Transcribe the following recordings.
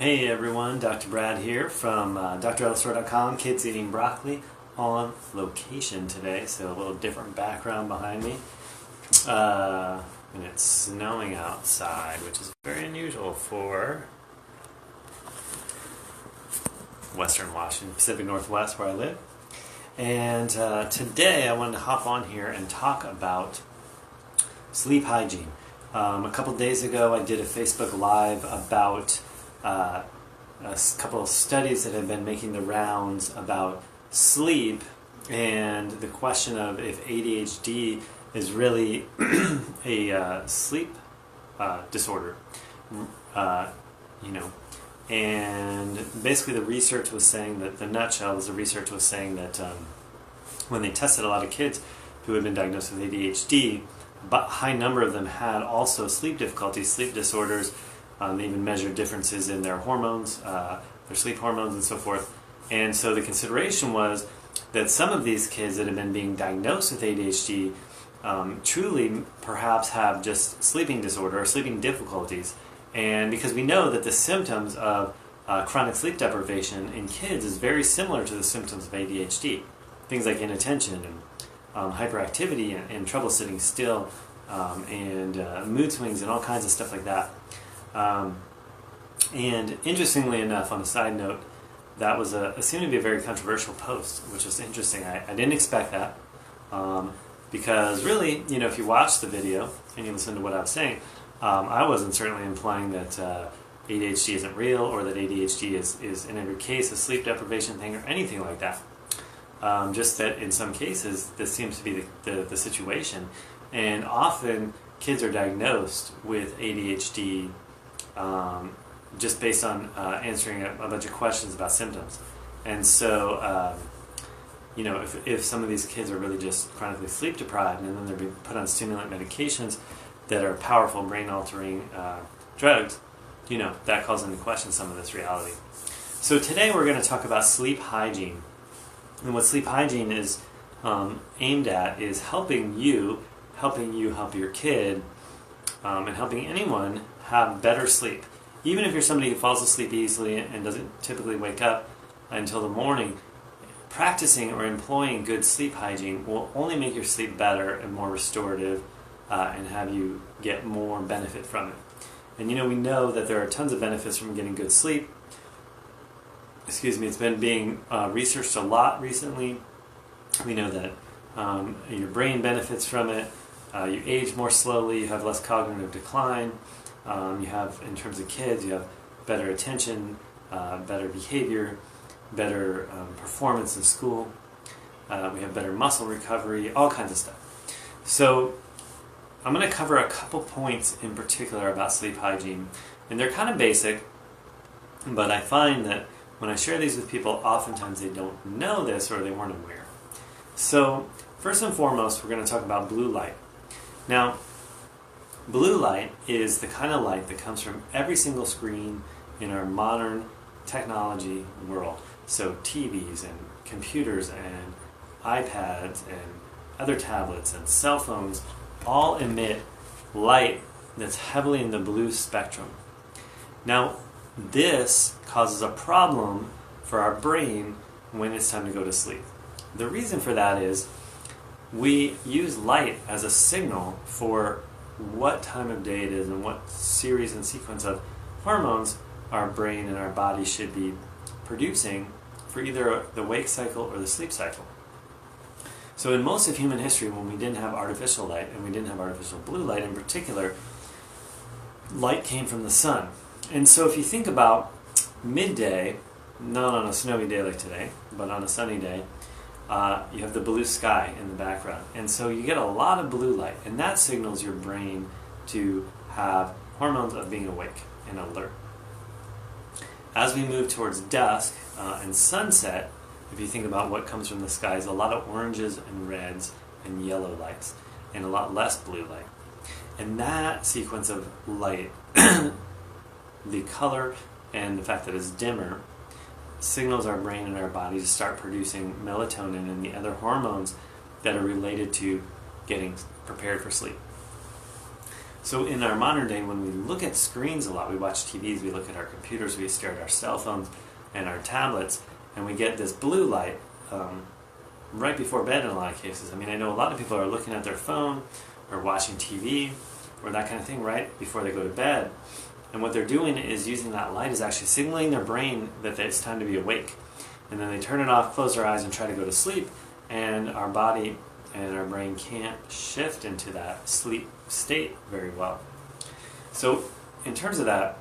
Hey everyone, Dr. Brad here from drellisor.com, Kids Eating Broccoli on location today, so a little different background behind me. And it's snowing outside, which is very unusual for Western Washington, Pacific Northwest where I live. And today I wanted to hop on here and talk about sleep hygiene. A couple days ago I did a Facebook Live about a couple of studies that have been making the rounds about sleep and the question of if ADHD is really a sleep disorder, and basically the research was saying that, the nutshell was the research was saying that when they tested a lot of kids who had been diagnosed with ADHD, but a high number of them had also sleep difficulties, sleep disorders. They even measured differences in their hormones, their sleep hormones and so forth. And so the consideration was that some of these kids that have been being diagnosed with ADHD truly perhaps have just sleeping disorder or sleeping difficulties. And because we know that the symptoms of chronic sleep deprivation in kids is very similar to the symptoms of ADHD. Things like inattention and hyperactivity and trouble sitting still and mood swings and all kinds of stuff like that. And interestingly enough, on a side note, that was seemed to be a very controversial post, which was interesting. I didn't expect that because really, if you watch the video and you listen to what I was saying, I wasn't certainly implying that ADHD isn't real or that ADHD is in every case a sleep deprivation thing or anything like that. Just that in some cases this seems to be the situation, and often kids are diagnosed with ADHD just based on answering a bunch of questions about symptoms. And so, if some of these kids are really just chronically sleep deprived and then they're being put on stimulant medications that are powerful brain-altering drugs, that calls into question some of this reality. So today we're going to talk about sleep hygiene. And what sleep hygiene is aimed at is helping you help your kid, and helping anyone have better sleep. Even if you're somebody who falls asleep easily and doesn't typically wake up until the morning, practicing or employing good sleep hygiene will only make your sleep better and more restorative and have you get more benefit from it. And we know that there are tons of benefits from getting good sleep. It's been being researched a lot recently. We know that your brain benefits from it. You age more slowly, you have less cognitive decline. You have, in terms of kids, you have better attention, better behavior, better performance in school. We have better muscle recovery, all kinds of stuff. So I'm going to cover a couple points in particular about sleep hygiene. And they're kind of basic, but I find that when I share these with people, oftentimes they don't know this or they weren't aware. So first and foremost, we're going to talk about blue light. Now, blue light is the kind of light that comes from every single screen in our modern technology world. So TVs and computers and iPads and other tablets and cell phones all emit light that's heavily in the blue spectrum. Now, this causes a problem for our brain when it's time to go to sleep. The reason for that is we use light as a signal for what time of day it is and what series and sequence of hormones our brain and our body should be producing for either the wake cycle or the sleep cycle. So in most of human history, when we didn't have artificial light, and we didn't have artificial blue light in particular, light came from the sun. And so if you think about midday, not on a snowy day like today, but on a sunny day, you have the blue sky in the background. And so you get a lot of blue light, and that signals your brain to have hormones of being awake and alert. As we move towards dusk and sunset, if you think about what comes from the skies, a lot of oranges and reds and yellow lights, and a lot less blue light. And that sequence of light, the color and the fact that it's dimmer, signals our brain and our body to start producing melatonin and the other hormones that are related to getting prepared for sleep. So in our modern day, when we look at screens a lot, we watch TVs, we look at our computers, we stare at our cell phones and our tablets, and we get this blue light right before bed in a lot of cases. I mean, I know a lot of people are looking at their phone or watching TV or that kind of thing right before they go to bed. And what they're doing is using that light is actually signaling their brain that it's time to be awake. And then they turn it off, close their eyes, and try to go to sleep, and our body and our brain can't shift into that sleep state very well. So in terms of that,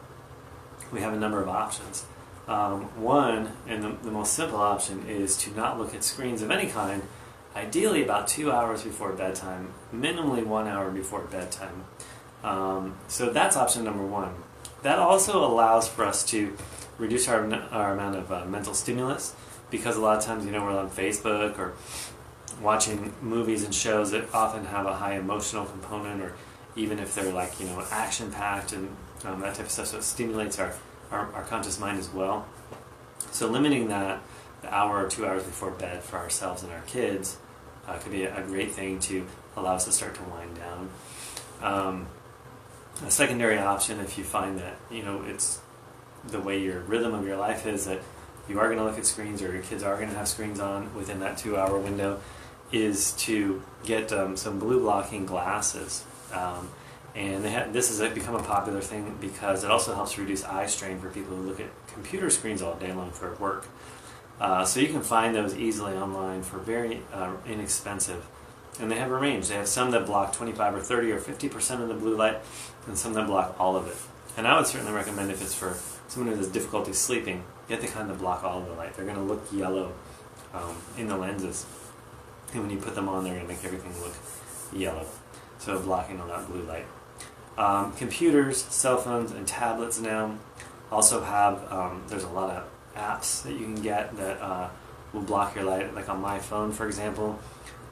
we have a number of options. One, and the most simple option, is to not look at screens of any kind, ideally about 2 hours before bedtime, minimally 1 hour before bedtime. So that's option number one. That also allows for us to reduce our amount of mental stimulus, because a lot of times, we're on Facebook or watching movies and shows that often have a high emotional component, or even if they're action-packed and that type of stuff, so it stimulates our conscious mind as well. So limiting that, the hour or 2 hours before bed for ourselves and our kids could be a great thing to allow us to start to wind down. A secondary option, if you find that it's the way your rhythm of your life is, that you are going to look at screens, or your kids are going to have screens on within that 2 hour window, is to get some blue blocking glasses. And this has become a popular thing because it also helps reduce eye strain for people who look at computer screens all day long for work. So you can find those easily online for very inexpensive. And they have a range. They have some that block 25 or 30 or 50% of the blue light, and some that block all of it. And I would certainly recommend, if it's for someone who has difficulty sleeping, get the kind that block all of the light. They're going to look yellow in the lenses. And when you put them on, they're going to make everything look yellow. So blocking all that blue light. Computers, cell phones, and tablets now also have, there's a lot of apps that you can get that will block your light. Like on my phone, for example,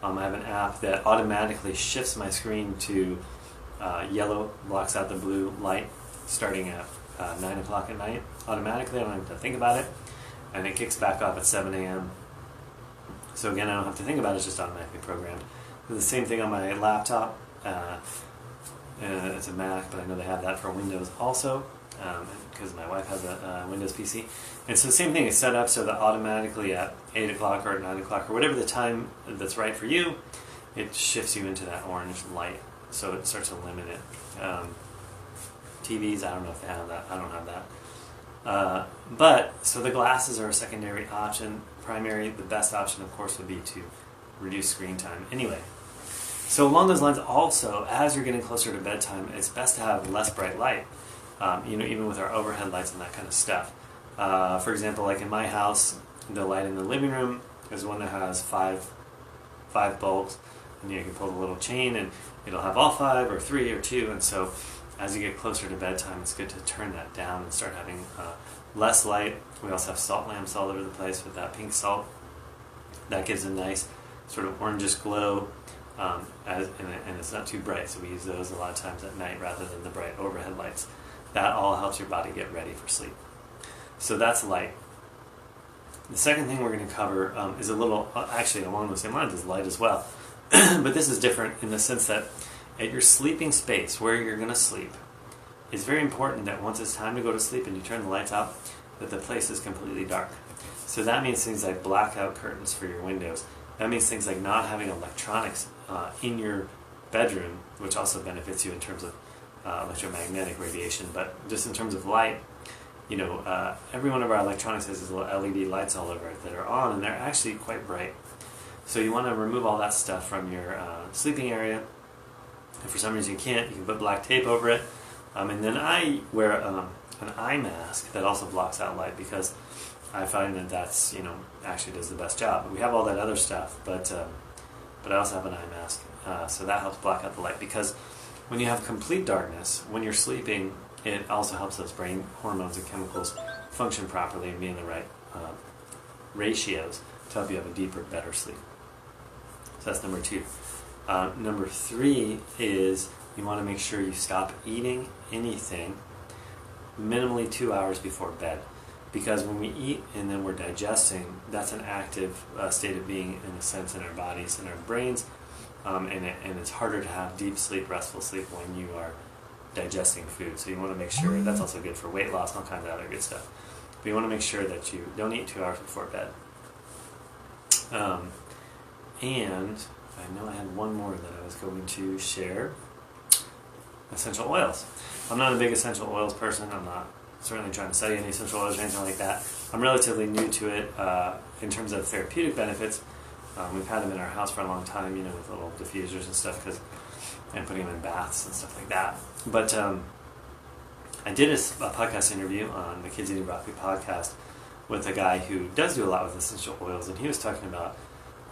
I have an app that automatically shifts my screen to yellow, blocks out the blue light starting at 9 o'clock at night. Automatically, I don't have to think about it. And it kicks back off at 7 a.m. So again, I don't have to think about it, it's just automatically programmed. The same thing on my laptop. It's a Mac, but I know they have that for Windows also, because my wife has a Windows PC. And so the same thing is set up so that automatically at 8 o'clock or at 9 o'clock or whatever the time that's right for you, it shifts you into that orange light. So it starts to limit it. TVs, I don't know if they have that. I don't have that. So the glasses are a secondary option. Primary, the best option, of course, would be to reduce screen time. Anyway, so along those lines also, as you're getting closer to bedtime, it's best to have less bright light, even with our overhead lights and that kind of stuff. For example, like in my house, the light in the living room is one that has five bulbs, and you can pull the little chain and it'll have all 5 or 3 or 2, and so as you get closer to bedtime, it's good to turn that down and start having less light. We also have salt lamps all over the place with that pink salt. That gives a nice sort of orangish glow, and it's not too bright, so we use those a lot of times at night rather than the bright overhead lights. That all helps your body get ready for sleep. So that's light. The second thing we're going to cover is a little, actually along the same lines as light as well, but this is different in the sense that at your sleeping space, where you're going to sleep, it's very important that once it's time to go to sleep and you turn the lights off, that the place is completely dark. So that means things like blackout curtains for your windows. That means things like not having electronics in your bedroom, which also benefits you in terms of electromagnetic radiation, but just in terms of light, every one of our electronics has these little LED lights all over it that are on, and they're actually quite bright. So you want to remove all that stuff from your sleeping area. If for some reason you can't, you can put black tape over it. And then I wear an eye mask that also blocks out light, because I find that that's, actually does the best job. We have all that other stuff, but I also have an eye mask, so that helps block out the light, because when you have complete darkness, when you're sleeping, it also helps those brain hormones and chemicals function properly and be in the right ratios to help you have a deeper, better sleep. So that's number 2. Number 3 is you want to make sure you stop eating anything minimally 2 hours before bed. Because when we eat and then we're digesting, that's an active state of being, in a sense, in our bodies and our brains, and it's harder to have deep sleep, restful sleep, when you are digesting food. So you want to make sure that's also good for weight loss and all kinds of other good stuff. But you want to make sure that you don't eat 2 hours before bed. And I know I had one more that I was going to share. Essential oils. I'm not a big essential oils person. I'm not certainly trying to study any essential oils or anything like that. I'm relatively new to it in terms of therapeutic benefits. We've had them in our house for a long time, with little diffusers and stuff, and putting them in baths and stuff like that. But I did a podcast interview on the Kids Eating Broccoli podcast with a guy who does do a lot with essential oils, and he was talking about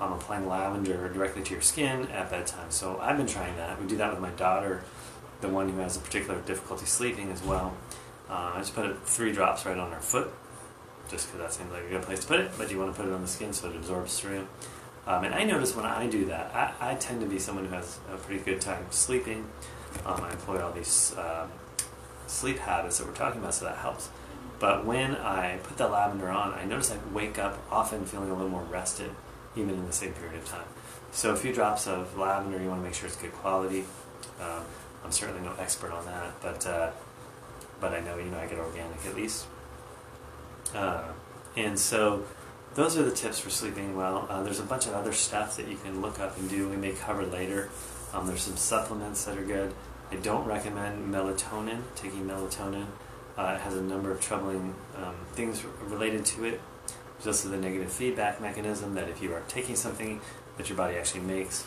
applying lavender directly to your skin at bedtime. So I've been trying that. We do that with my daughter, the one who has a particular difficulty sleeping as well. I just put 3 drops right on her foot, just because that seems like a good place to put it, but you want to put it on the skin so it absorbs through. And I notice when I do that, I tend to be someone who has a pretty good time sleeping. I employ all these sleep habits that we're talking about, so that helps. But when I put the lavender on, I notice I wake up often feeling a little more rested, even in the same period of time. So a few drops of lavender, you want to make sure it's good quality. I'm certainly no expert on that, but I know, I get organic at least. And so those are the tips for sleeping well. There's a bunch of other stuff that you can look up and do. We may cover later. There's some supplements that are good. I don't recommend melatonin, taking melatonin. It has a number of troubling things related to it. There's also the negative feedback mechanism that if you are taking something that your body actually makes,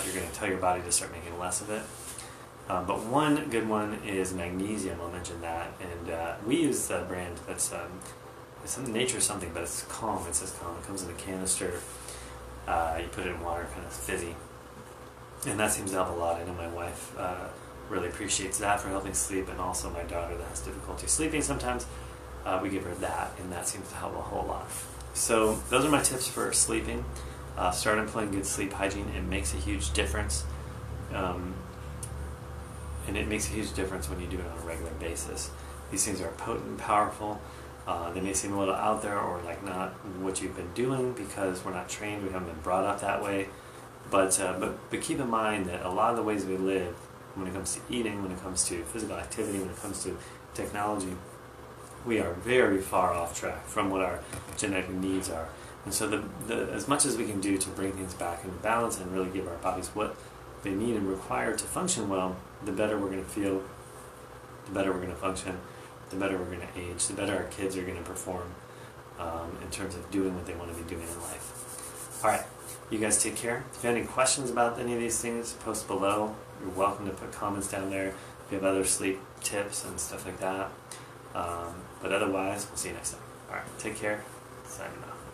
you're going to tell your body to start making less of it. But one good one is magnesium. I'll mention that. And we use the brand that's Nature something, but it's Calm. It says Calm. It comes in a canister. You put it in water, kind of fizzy. And that seems to help a lot. I know my wife really appreciates that for helping sleep, and also my daughter that has difficulty sleeping sometimes. We give her that, and that seems to help a whole lot. So those are my tips for sleeping. Start employing good sleep hygiene. It makes a huge difference. And it makes a huge difference when you do it on a regular basis. These things are potent and powerful. They may seem a little out there or like not what you've been doing because we're not trained, we haven't been brought up that way. But keep in mind that a lot of the ways we live, when it comes to eating, when it comes to physical activity, when it comes to technology, we are very far off track from what our genetic needs are. And so as much as we can do to bring things back into balance and really give our bodies what they need and require to function well, the better we're going to feel, the better we're going to function, the better we're going to age, the better our kids are going to perform in terms of doing what they want to be doing in life. All right, you guys take care. If you have any questions about any of these things, post below. You're welcome to put comments down there if you have other sleep tips and stuff like that. But otherwise, we'll see you next time. All right, take care. Signing off.